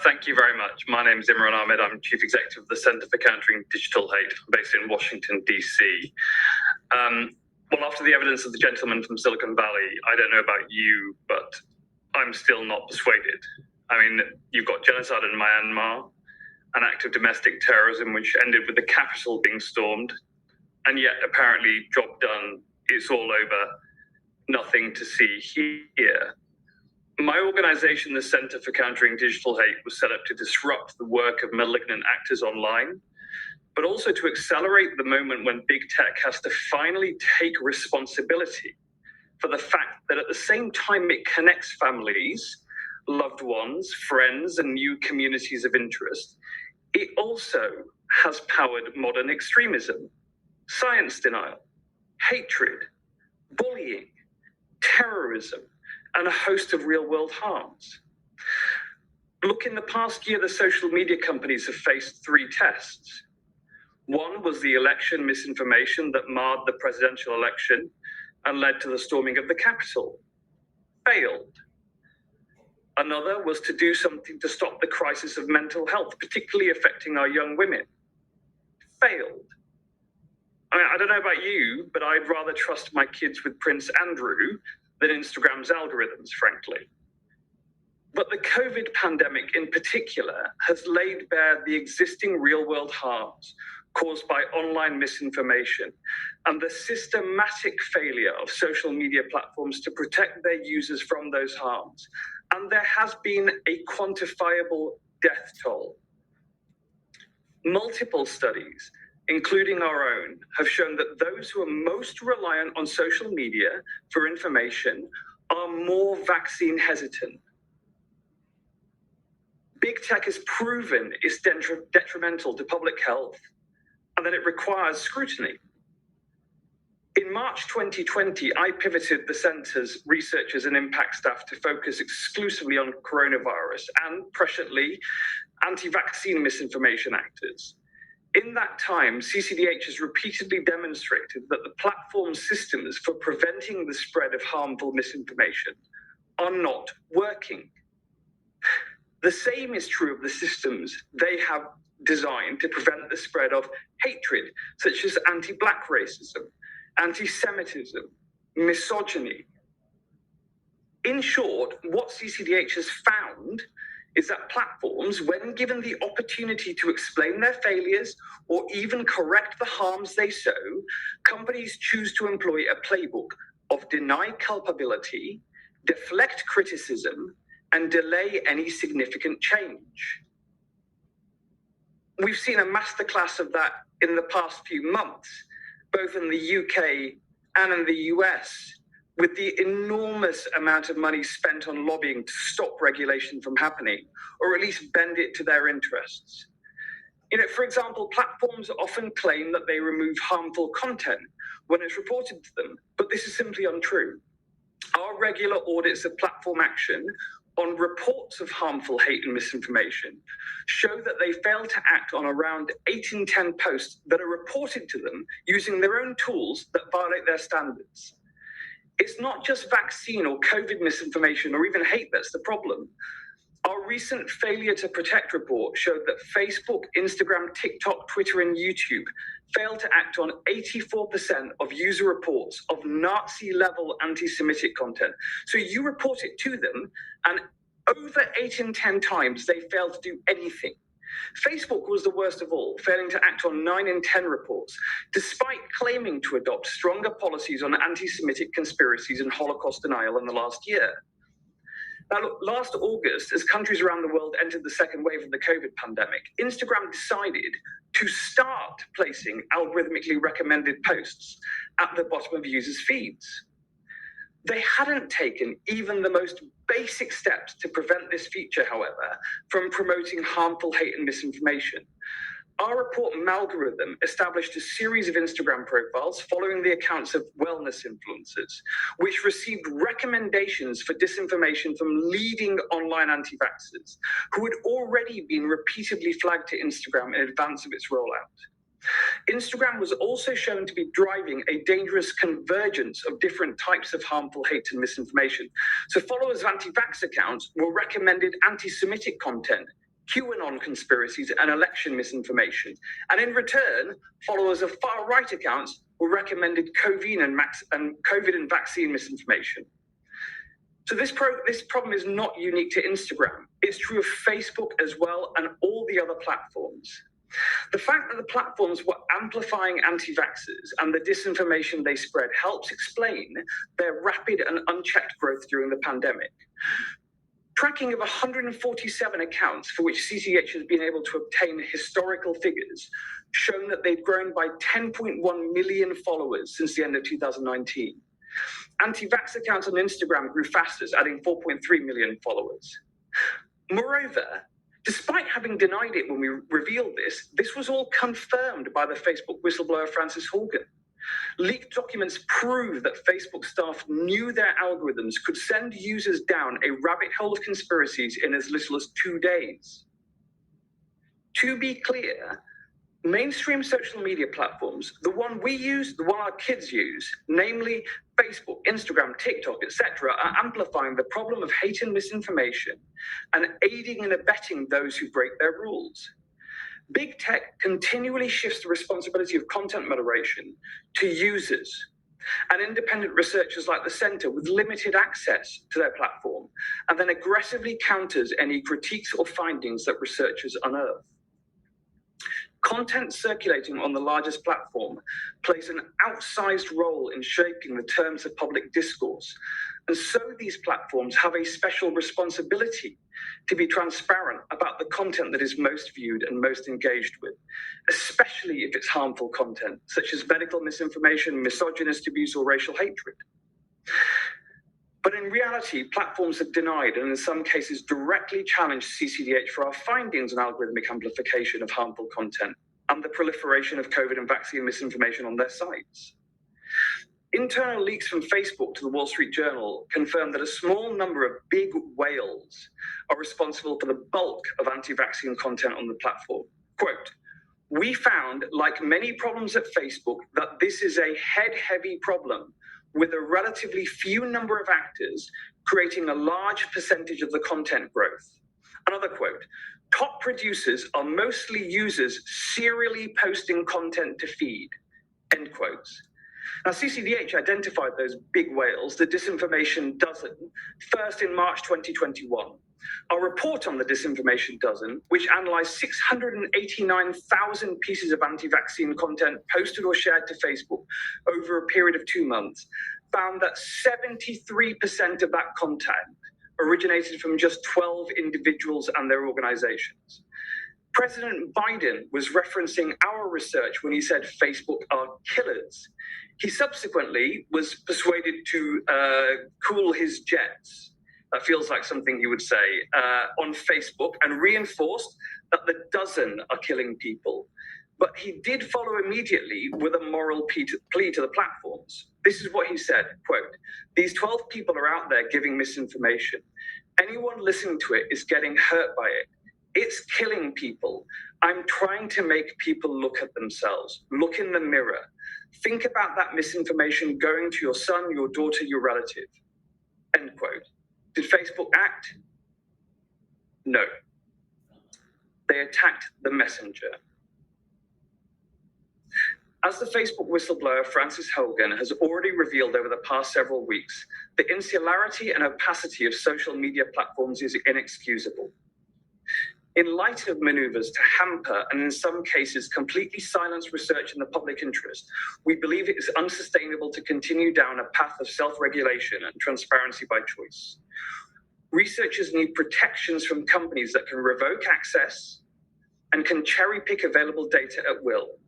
Thank you very much. My name is Imran Ahmed. I'm Chief Executive of the Center for Countering Digital Hate, based in Washington, D.C. Well, after the evidence of the gentleman from Silicon Valley, I don't know about you, but I'm still not persuaded. I mean, you've got genocide in Myanmar, an act of domestic terrorism which ended with the Capitol being stormed, and yet apparently, job done, it's all over, nothing to see here. My organization, the Center for Countering Digital Hate, was set up to disrupt the work of malignant actors online, but also to accelerate the moment when big tech has to finally take responsibility for the fact that at the same time it connects families, loved ones, friends, and new communities of interest, it also has powered modern extremism, science denial, hatred, bullying, terrorism, and a host of real-world harms. Look, in the past year, the social media companies have faced three tests. One was the election misinformation that marred the presidential election and led to the storming of the Capitol. Failed. Another was to do something to stop the crisis of mental health, particularly affecting our young women. Failed. I don't know about you, but I'd rather trust my kids with Prince Andrew than Instagram's algorithms, frankly. But the COVID pandemic in particular has laid bare the existing real-world harms caused by online misinformation and the systematic failure of social media platforms to protect their users from those harms. And there has been a quantifiable death toll. Multiple studies, including our own, have shown that those who are most reliant on social media for information are more vaccine hesitant. Big tech is proven is detrimental to public health, and that it requires scrutiny. In March 2020, I pivoted the center's researchers and impact staff to focus exclusively on coronavirus and, presciently, anti-vaccine misinformation actors. In that time, CCDH has repeatedly demonstrated that the platform systems for preventing the spread of harmful misinformation are not working. The same is true of the systems they have designed to prevent the spread of hatred, such as anti-Black racism, anti-Semitism, misogyny. In short, what CCDH has found is that platforms, when given the opportunity to explain their failures or even correct the harms they sow, companies choose to employ a playbook of deny culpability, deflect criticism, and delay any significant change. We've seen a masterclass of that in the past few months, both in the UK and in the US, with the enormous amount of money spent on lobbying to stop regulation from happening, or at least bend it to their interests. For example, platforms often claim that they remove harmful content when it's reported to them, but this is simply untrue. Our regular audits of platform action on reports of harmful hate and misinformation show that they fail to act on around 8 in 10 posts that are reported to them using their own tools that violate their standards. It's not just vaccine or COVID misinformation or even hate that's the problem. Our recent failure to protect report showed that Facebook, Instagram, TikTok, Twitter, and YouTube failed to act on 84% of user reports of Nazi-level anti-Semitic content. So you report it to them, and over 8 in 10 times, they failed to do anything. Facebook was the worst of all, failing to act on 9 in 10 reports, despite claiming to adopt stronger policies on anti-Semitic conspiracies and Holocaust denial in the last year. Now, look, last August, as countries around the world entered the second wave of the COVID pandemic, Instagram decided to start placing algorithmically recommended posts at the bottom of users' feeds. They hadn't taken even the most basic steps to prevent this feature, however, from promoting harmful hate and misinformation. Our report Malgorithm established a series of Instagram profiles following the accounts of wellness influencers, which received recommendations for disinformation from leading online anti-vaxxers who had already been repeatedly flagged to Instagram in advance of its rollout. Instagram was also shown to be driving a dangerous convergence of different types of harmful hate and misinformation. So followers of anti-vax accounts were recommended anti-Semitic content, QAnon conspiracies, and election misinformation. And in return, followers of far-right accounts were recommended COVID and vaccine misinformation. So this problem is not unique to Instagram. It's true of Facebook as well and all the other platforms. The fact that the platforms were amplifying anti-vaxxers and the disinformation they spread helps explain their rapid and unchecked growth during the pandemic. Tracking of 147 accounts for which CCH has been able to obtain historical figures shown that they've grown by 10.1 million followers since the end of 2019. Anti-vax accounts on Instagram grew fastest, adding 4.3 million followers. Moreover, despite having denied it when we revealed this was all confirmed by the Facebook whistleblower Frances Haugen. Leaked documents prove that Facebook staff knew their algorithms could send users down a rabbit hole of conspiracies in as little as 2 days. To be clear, mainstream social media platforms, the one we use, the one our kids use, namely Facebook, Instagram, TikTok, etc., are amplifying the problem of hate and misinformation and aiding and abetting those who break their rules. Big tech continually shifts the responsibility of content moderation to users and independent researchers like the Center with limited access to their platform, and then aggressively counters any critiques or findings that researchers unearth. Content circulating on the largest platform plays an outsized role in shaping the terms of public discourse, and so these platforms have a special responsibility to be transparent about the content that is most viewed and most engaged with, especially if it's harmful content, such as medical misinformation, misogynist abuse, or racial hatred. But in reality, platforms have denied and in some cases directly challenged CCDH for our findings on algorithmic amplification of harmful content and the proliferation of COVID and vaccine misinformation on their sites. Internal leaks from Facebook to the Wall Street Journal confirm that a small number of big whales are responsible for the bulk of anti-vaccine content on the platform. Quote, "We found, like many problems at Facebook, that this is a head-heavy problem with a relatively few number of actors creating a large percentage of the content growth." Another quote, "Top producers are mostly users serially posting content to feed." End quotes. Now, CCDH identified those big whales, the disinformation dozen, first in March 2021. Our report on the disinformation dozen, which analyzed 689,000 pieces of anti-vaccine content posted or shared to Facebook over a period of 2 months, found that 73% of that content originated from just 12 individuals and their organizations. President Biden was referencing our research when he said Facebook are killers. He subsequently was persuaded to cool his jets, that feels like something he would say, on Facebook, and reinforced that the dozen are killing people. But he did follow immediately with a moral plea to the platforms. This is what he said, quote, "These 12 people are out there giving misinformation. Anyone listening to it is getting hurt by it. It's killing people. I'm trying to make people look at themselves, look in the mirror. Think about that misinformation going to your son, your daughter, your relative." End quote. Did Facebook act? No. They attacked the messenger. As the Facebook whistleblower Frances Haugen has already revealed over the past several weeks, the insularity and opacity of social media platforms is inexcusable. In light of maneuvers to hamper and in some cases completely silence research in the public interest, we believe it is unsustainable to continue down a path of self-regulation and transparency by choice. Researchers need protections from companies that can revoke access and can cherry-pick available data at will.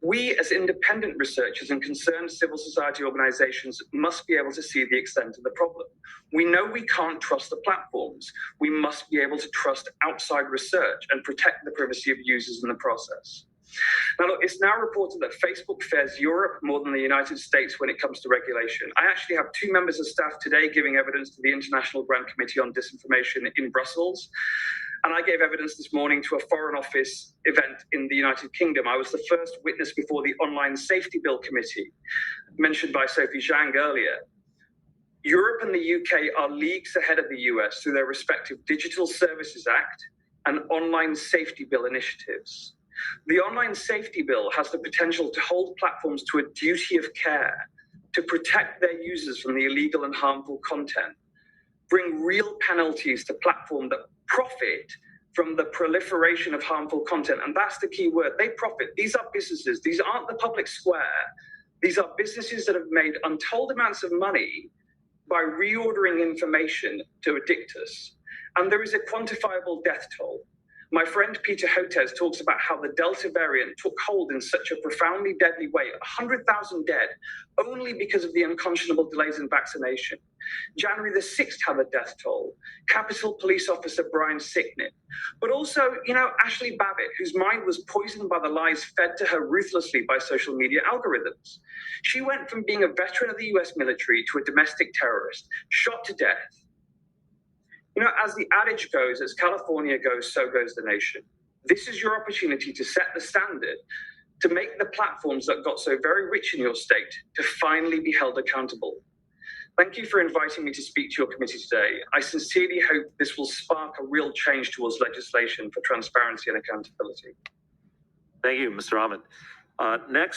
We, as independent researchers and concerned civil society organizations, must be able to see the extent of the problem. We know we can't trust the platforms. We must be able to trust outside research and protect the privacy of users in the process. Now, look, it's now reported that Facebook fares Europe more than the United States when it comes to regulation. I actually have 2 members of staff today giving evidence to the International Grand Committee on Disinformation in Brussels. And I gave evidence this morning to a Foreign Office event in the United Kingdom. I was the first witness before the Online Safety Bill Committee, mentioned by Sophie Zhang earlier. Europe and the UK are leagues ahead of the US through their respective Digital Services Act and Online Safety Bill initiatives. The Online Safety Bill has the potential to hold platforms to a duty of care to protect their users from the illegal and harmful content, bring real penalties to platforms that profit from the proliferation of harmful content. And that's the key word. They profit. These are businesses. These aren't the public square. These are businesses that have made untold amounts of money by reordering information to addict us. And there is a quantifiable death toll. My friend Peter Hotez talks about how the Delta variant took hold in such a profoundly deadly way, 100,000 dead, only because of the unconscionable delays in vaccination. January the 6th had a death toll. Capitol Police Officer Brian Sicknick. But also, Ashley Babbitt, whose mind was poisoned by the lies fed to her ruthlessly by social media algorithms. She went from being a veteran of the US military to a domestic terrorist, shot to death. As the adage goes, as California goes, so goes the nation. This is your opportunity to set the standard, to make the platforms that got so very rich in your state to finally be held accountable. Thank you for inviting me to speak to your committee today. I sincerely hope this will spark a real change towards legislation for transparency and accountability. Thank you, Mr. Ahmed. Next.